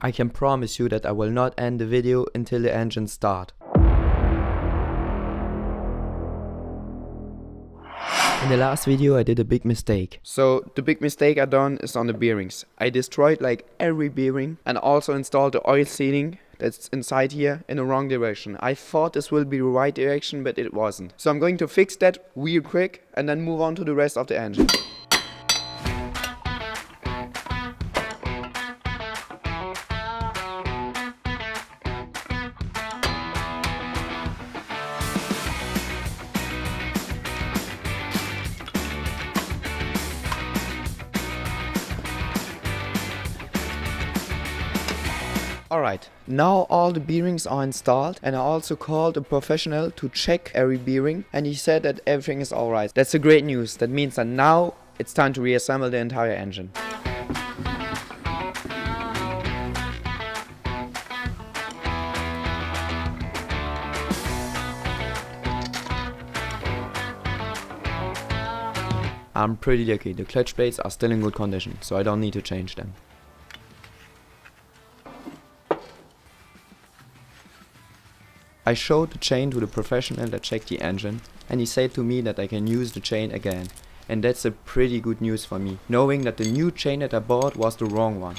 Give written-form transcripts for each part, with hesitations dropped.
I can promise you that I will not end the video until the engine starts. In the last video I did a big mistake. So the big mistake I done is on the bearings. I destroyed like every bearing and also installed the oil sealing that's inside here in the wrong direction. I thought this will be the right direction, but it wasn't. So I'm going to fix that real quick and then move on to the rest of the engine. Alright, now all the bearings are installed and I also called a professional to check every bearing and he said that everything is alright. That's a great news. That means that now it's time to reassemble the entire engine. I'm pretty lucky. The clutch plates are still in good condition, so I don't need to change them. I showed the chain to the professional that checked the engine and he said to me that I can use the chain again. And that's a pretty good news for me, knowing that the new chain that I bought was the wrong one.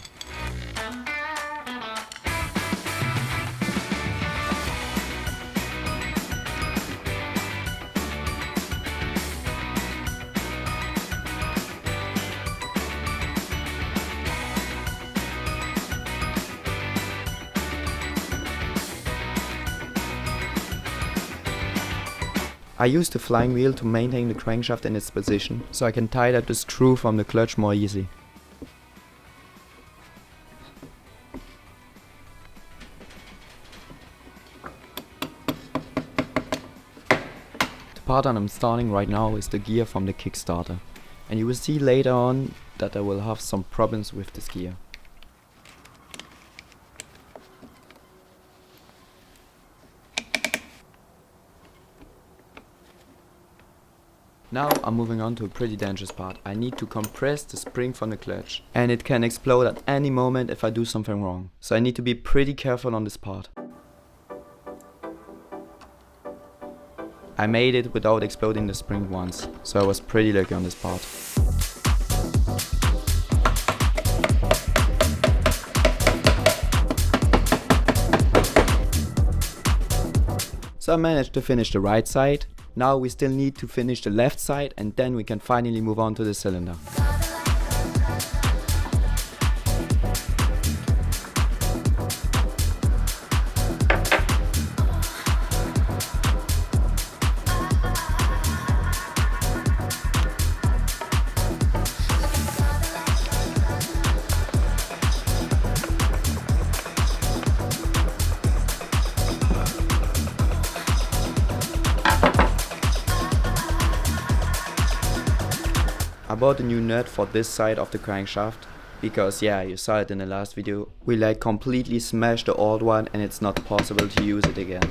I used the flying wheel to maintain the crankshaft in its position, so I can tighten up the screw from the clutch more easy. The part that I'm starting right now is the gear from the Kickstarter, and you will see later on that I will have some problems with this gear. Now I'm moving on to a pretty dangerous part. I need to compress the spring from the clutch and it can explode at any moment if I do something wrong. So I need to be pretty careful on this part. I made it without exploding the spring once, so I was pretty lucky on this part. So I managed to finish the right side. Now we still need to finish the left side and then we can finally move on to the cylinder. I bought a new nut for this side of the crankshaft because yeah, you saw it in the last video. We like completely smashed the old one and it's not possible to use it again.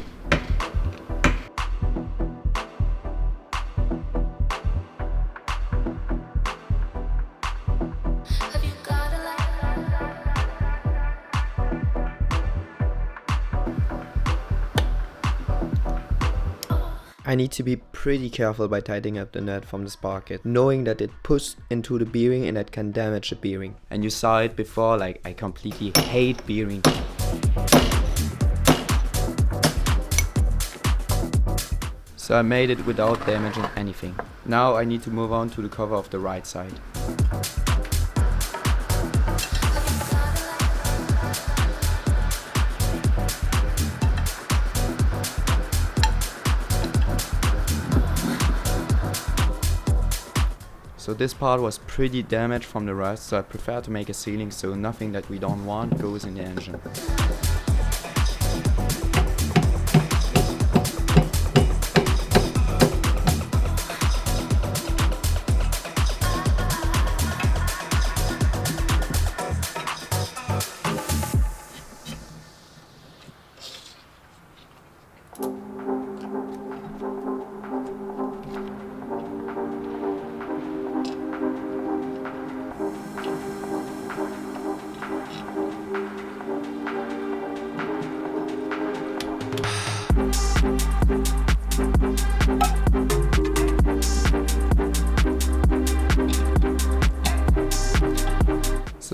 I need to be pretty careful by tightening up the nut from the sprocket, knowing that it pushes into the bearing and that can damage the bearing. And you saw it before, like I completely hate bearing. So I made it without damaging anything. Now I need to move on to the cover of the right side. So this part was pretty damaged from the rust, so I prefer to make a sealing so nothing that we don't want goes in the engine.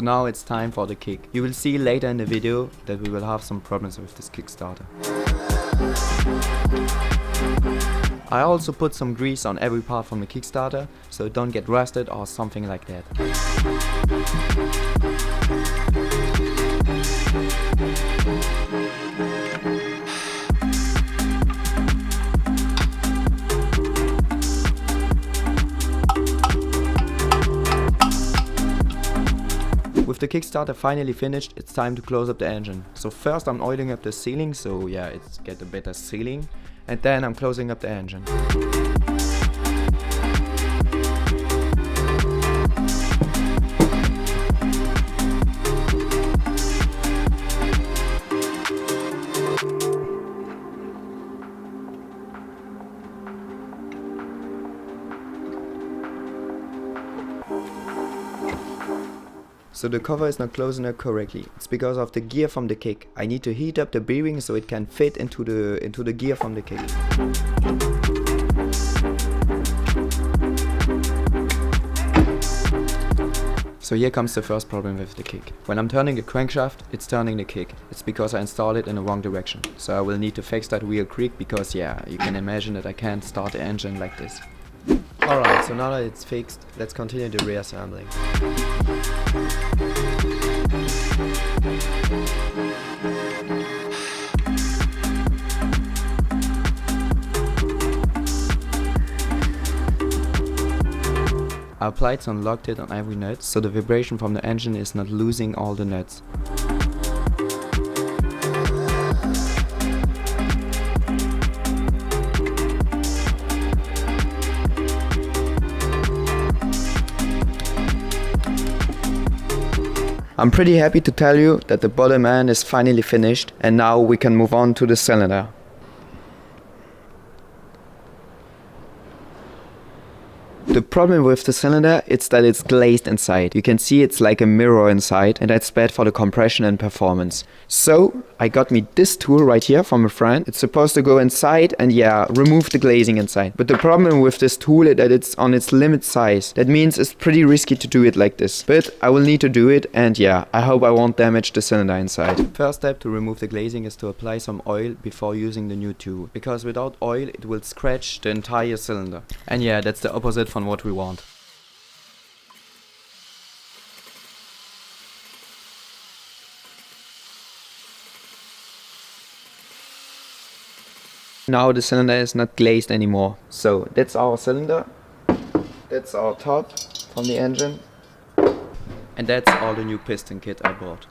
So now it's time for the kick. You will see later in the video that we will have some problems with this Kickstarter. I also put some grease on every part from the Kickstarter, so it don't get rusted or something like that. With the Kickstarter finally finished, it's time to close up the engine. So first I'm oiling up the sealing, so yeah, it's get a better sealing. And then I'm closing up the engine. So the cover is not closing up correctly. It's because of the gear from the kick. I need to heat up the bearing so it can fit into the gear from the kick. So here comes the first problem with the kick. When I'm turning the crankshaft, it's turning the kick. It's because I installed it in the wrong direction. So I will need to fix that real quick because yeah, you can imagine that I can't start the engine like this. Alright, so now that it's fixed, let's continue the reassembling. I applied some lock tit on every nut, so the vibration from the engine is not losing all the nuts. I'm pretty happy to tell you that the bottom end is finally finished and now we can move on to the cylinder. The problem with the cylinder is that it's glazed inside. You can see it's like a mirror inside and that's bad for the compression and performance. So I got me this tool right here from a friend. It's supposed to go inside and yeah, remove the glazing inside. But the problem with this tool is that it's on its limit size. That means it's pretty risky to do it like this. But I will need to do it and yeah, I hope I won't damage the cylinder inside. First step to remove the glazing is to apply some oil before using the new tool. Because without oil it will scratch the entire cylinder. And yeah, that's the opposite from what we want. Now the cylinder is not glazed anymore. So that's our cylinder, that's our top from the engine, and that's all the new piston kit I bought.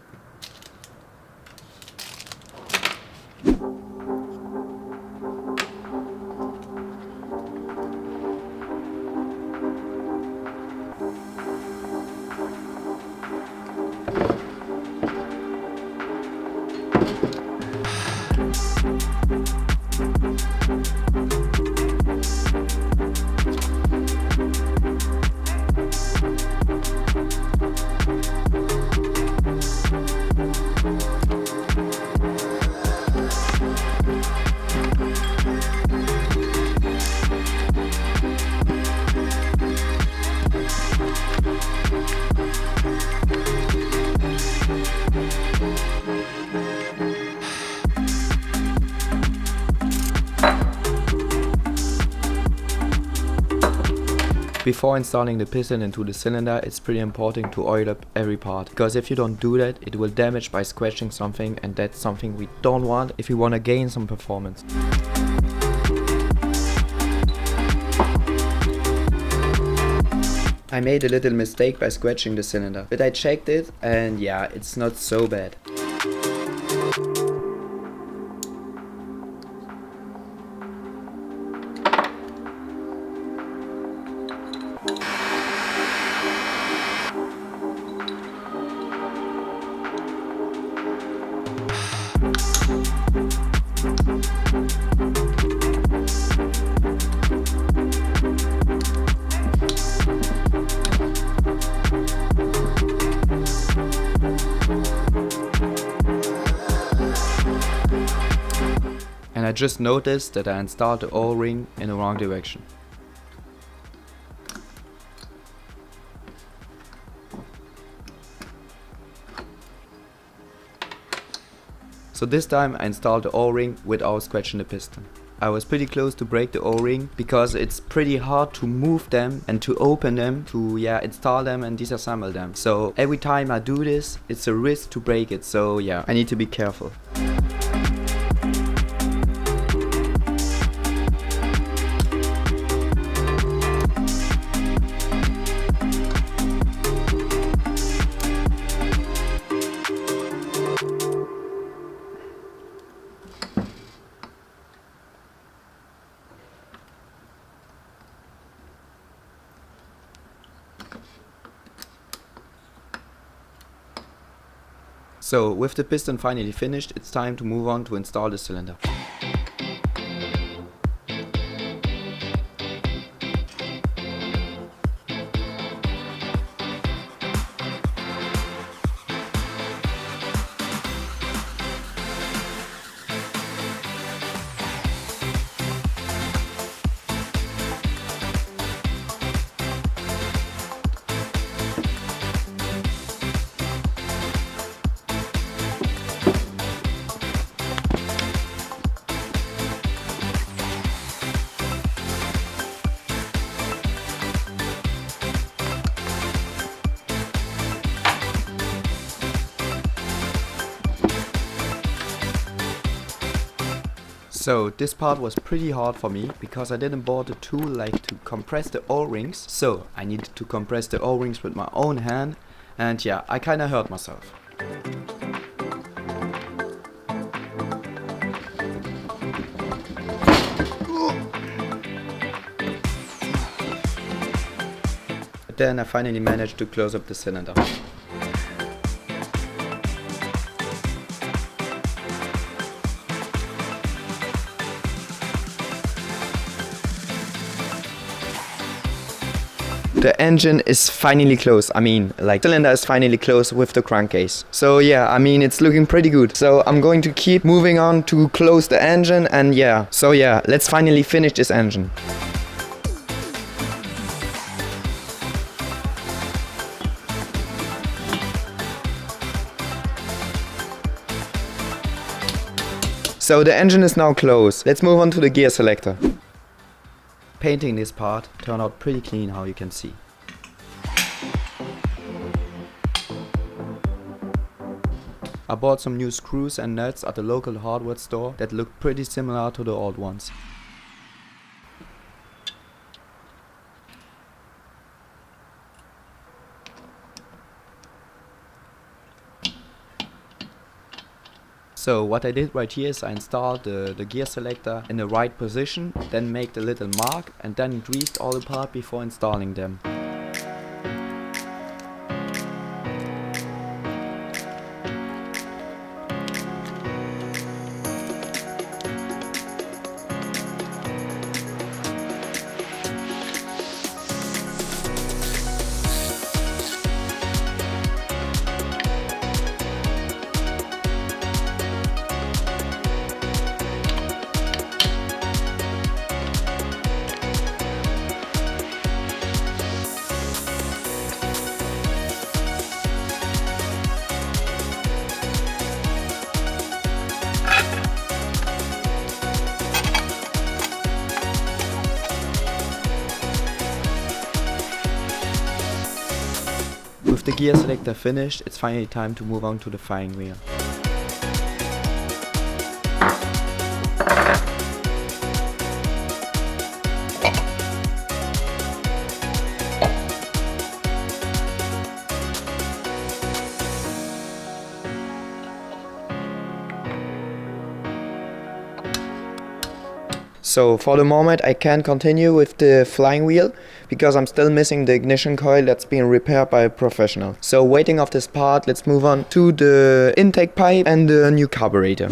Before installing the piston into the cylinder, it's pretty important to oil up every part, because if you don't do that, it will damage by scratching something, and that's something we don't want if we want to gain some performance. I made a little mistake by scratching the cylinder, but I checked it and yeah, it's not so bad. And I just noticed that I installed the O-ring in the wrong direction. So this time I installed the O-ring without scratching the piston. I was pretty close to break the O-ring because it's pretty hard to move them and to open them, to install them and disassemble them. So every time I do this, it's a risk to break it. So yeah, I need to be careful. So with the piston finally finished, it's time to move on to install the cylinder. So this part was pretty hard for me because I didn't bought a tool like to compress the O-rings. So I needed to compress the O-rings with my own hand, and yeah, I kinda hurt myself. But then I finally managed to close up the cylinder. The engine is finally closed. I mean, like, cylinder is finally closed with the crankcase. So yeah, I mean, it's looking pretty good. So I'm going to keep moving on to close the engine, and yeah. So yeah, let's finally finish this engine. So the engine is now closed. Let's move on to the gear selector. Painting this part turned out pretty clean, how you can see. I bought some new screws and nuts at the local hardware store that look pretty similar to the old ones. So what I did right here is I installed the gear selector in the right position, then made a little mark and then greased all the parts before installing them. With the gear selector finished, it's finally time to move on to the firing wheel. So for the moment I can't continue with the flying wheel because I'm still missing the ignition coil that's being repaired by a professional. So waiting off this part, let's move on to the intake pipe and the new carburetor.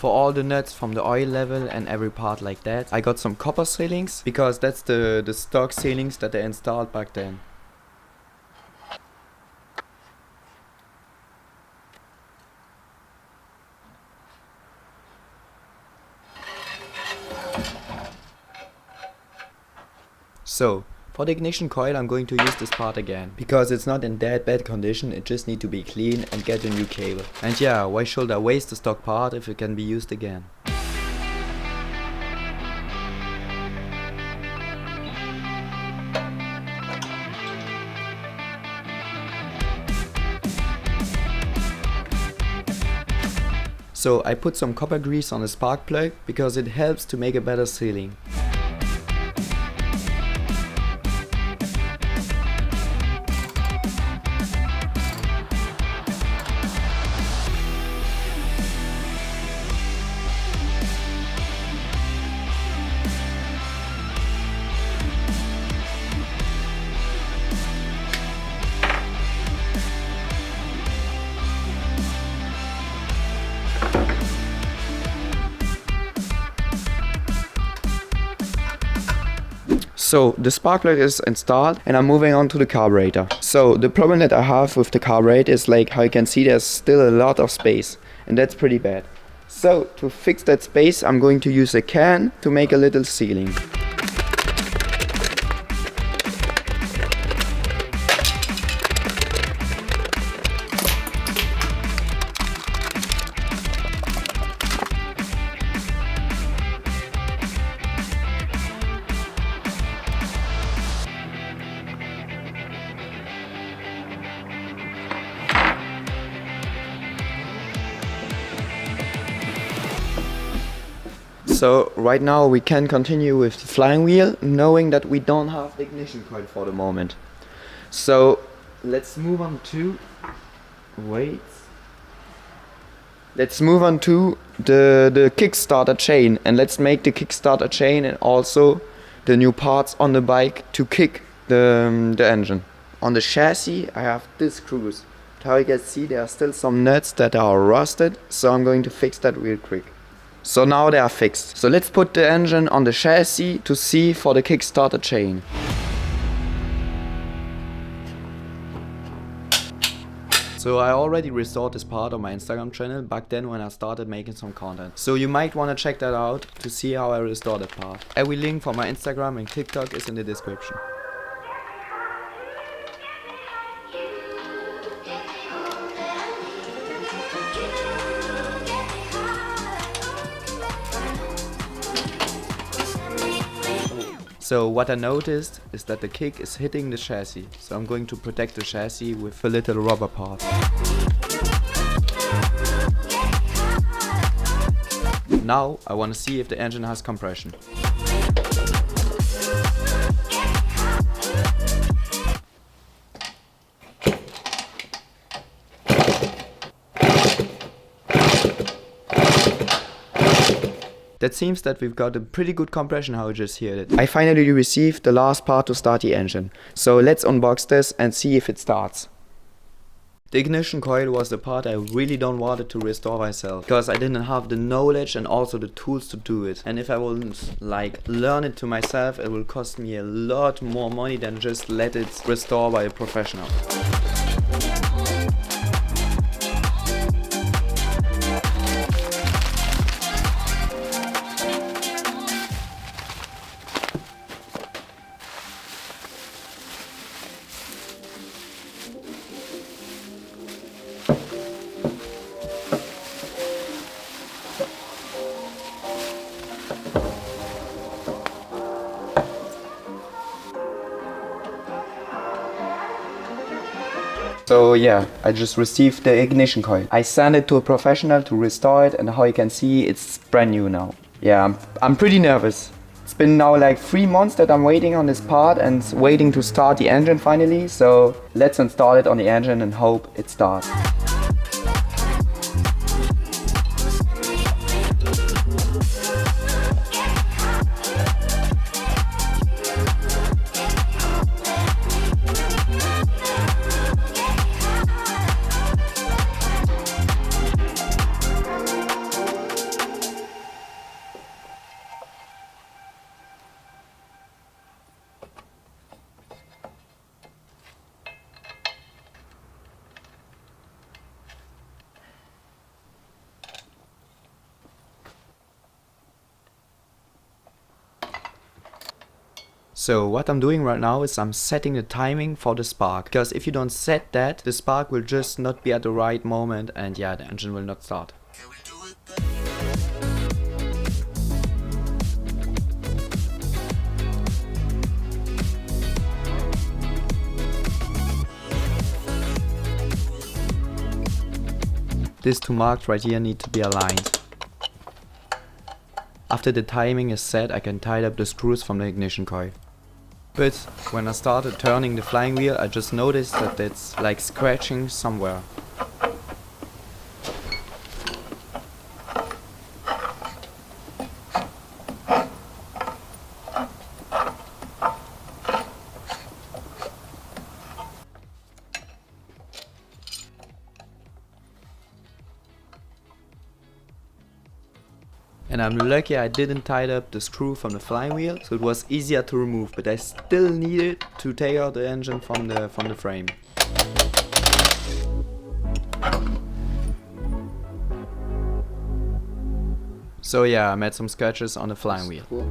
for all the nuts from the oil level and every part like that, I got some copper sealings, because that's the stock sealings that they installed back then. So, for the ignition coil I'm going to use this part again, because it's not in that bad condition, it just needs to be clean and get a new cable. And yeah, why should I waste the stock part if it can be used again? So I put some copper grease on the spark plug, because it helps to make a better sealing. So the spark plug is installed and I'm moving on to the carburetor. So the problem that I have with the carburetor is, like how you can see, there's still a lot of space, and that's pretty bad. So to fix that space I'm going to use a can to make a little sealing. So right now we can continue with the flying wheel, knowing that we don't have the ignition coil for the moment. So let's move on to the Kickstarter chain, and let's make the Kickstarter chain and also the new parts on the bike to kick the engine. On the chassis I have these screws. How you can see, there are still some nuts that are rusted, so I'm going to fix that real quick. So now they are fixed. So let's put the engine on the chassis to see for the Kickstarter chain. So I already restored this part on my Instagram channel back then when I started making some content. So you might want to check that out to see how I restored that part. Every link for my Instagram and TikTok is in the description. So what I noticed is that the kick is hitting the chassis, so I'm going to protect the chassis with a little rubber part. Now I want to see if the engine has compression. That seems that we've got a pretty good compression, how you just heard it. I finally received the last part to start the engine. So let's unbox this and see if it starts. The ignition coil was the part I really don't wanted to restore myself, because I didn't have the knowledge and also the tools to do it. And if I wouldn't learn it to myself, it will cost me a lot more money than just let it restore by a professional. So yeah, I just received the ignition coil. I sent it to a professional to restore it, and how you can see, it's brand new now. Yeah, I'm pretty nervous. It's been now like 3 months that I'm waiting on this part and waiting to start the engine finally. So let's install it on the engine and hope it starts. So what I'm doing right now is I'm setting the timing for the spark, because if you don't set that, the spark will just not be at the right moment and yeah, the engine will not start. These two marks right here need to be aligned. After the timing is set, I can tighten up the screws from the ignition coil. But when I started turning the flying wheel, I just noticed that it's like scratching somewhere. And I'm lucky I didn't tie up the screw from the flying wheel, so it was easier to remove, but I still needed to take out the engine from the frame. So yeah, I made some scratches on the flying wheel. Cool.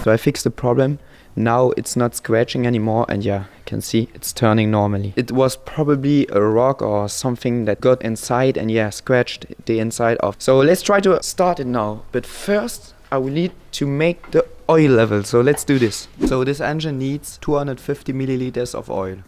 So I fixed the problem. Now it's not scratching anymore, and yeah, you can see it's turning normally. It was probably a rock or something that got inside and yeah, scratched the inside off. So let's try to start it now. But first I will need to make the oil level. So let's do this. So this engine needs 250 milliliters of oil.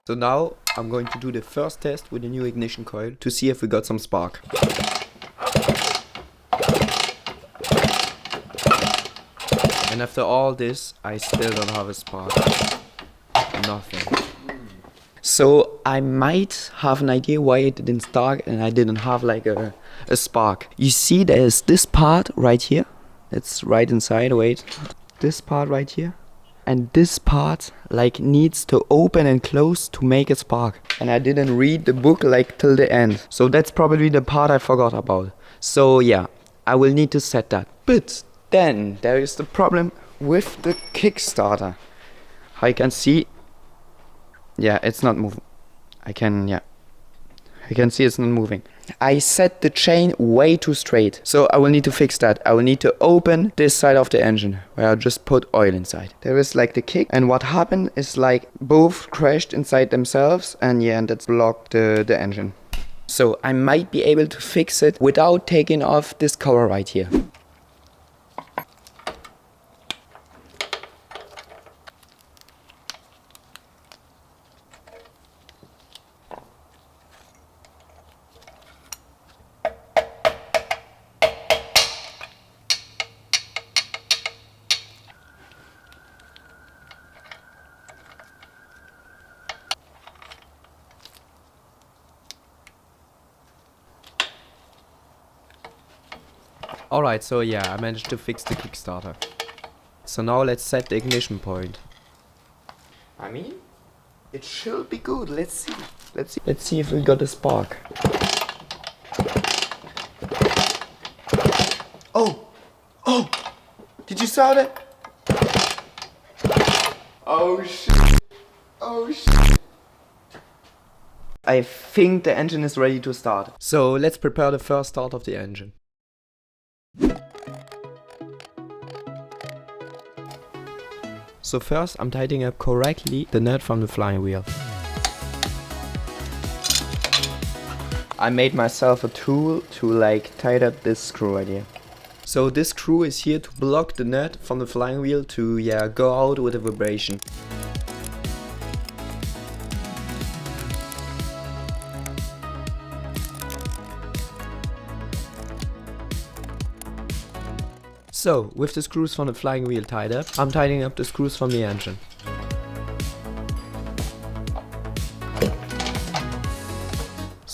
So now I'm going to do the first test with the new ignition coil to see if we got some spark. And after all this, I still don't have a spark. Nothing. So I might have an idea why it didn't start and I didn't have like a spark. You see there's this part right here. It's right inside, wait. This part right here. And this part like needs to open and close to make a spark. And I didn't read the book like till the end. So that's probably the part I forgot about. So yeah, I will need to set that. But then there is the problem with the Kickstarter. I can see, yeah, it's not moving. I can see it's not moving. I set the chain way too straight. So I will need to fix that. I will need to open this side of the engine where I just put oil inside. There is like the kick, and what happened is like both crashed inside themselves, and yeah, and that's blocked the engine. So I might be able to fix it without taking off this cover right here. Alright, so yeah, I managed to fix the Kickstarter. So now let's set the ignition point. I mean, it should be good. Let's see. Let's see if we got a spark. Oh! Oh! Did you saw that? Oh shit! Oh shit! I think the engine is ready to start. So let's prepare the first start of the engine. So first I'm tightening up correctly the nut from the flying wheel. I made myself a tool to like tighten up this screw right here. So this screw is here to block the nut from the flying wheel to go out with a vibration. So, with the screws from the flying wheel tied up, I'm tightening up the screws from the engine.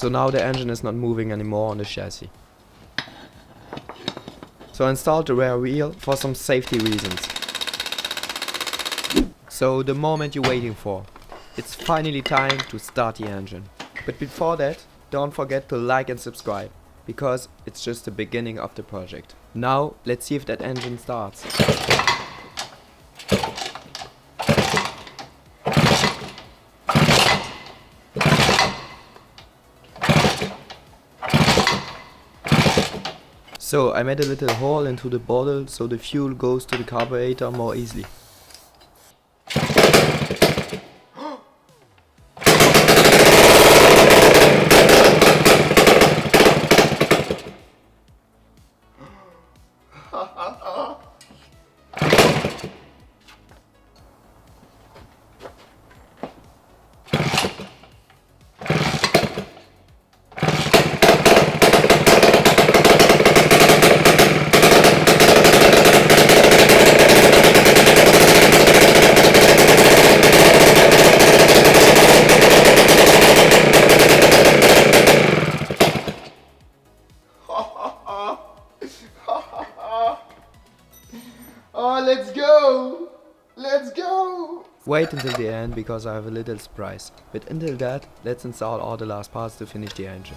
So now the engine is not moving anymore on the chassis. So I installed the rear wheel for some safety reasons. So the moment you're waiting for. It's finally time to start the engine. But before that, don't forget to like and subscribe, because it's just the beginning of the project. Now let's see if that engine starts. So I made a little hole into the bottle so the fuel goes to the carburetor more easily. Oh, let's go! Let's go! Wait until the end because I have a little surprise. But until that, let's install all the last parts to finish the engine.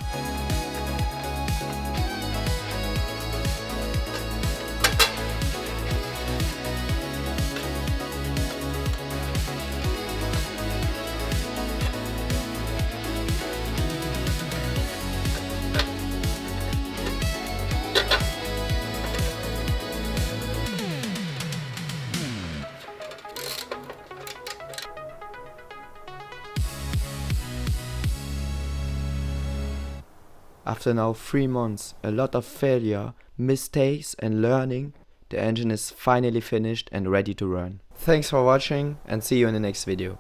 After now 3 months, a lot of failure, mistakes and learning, the engine is finally finished and ready to run. Thanks for watching and see you in the next video.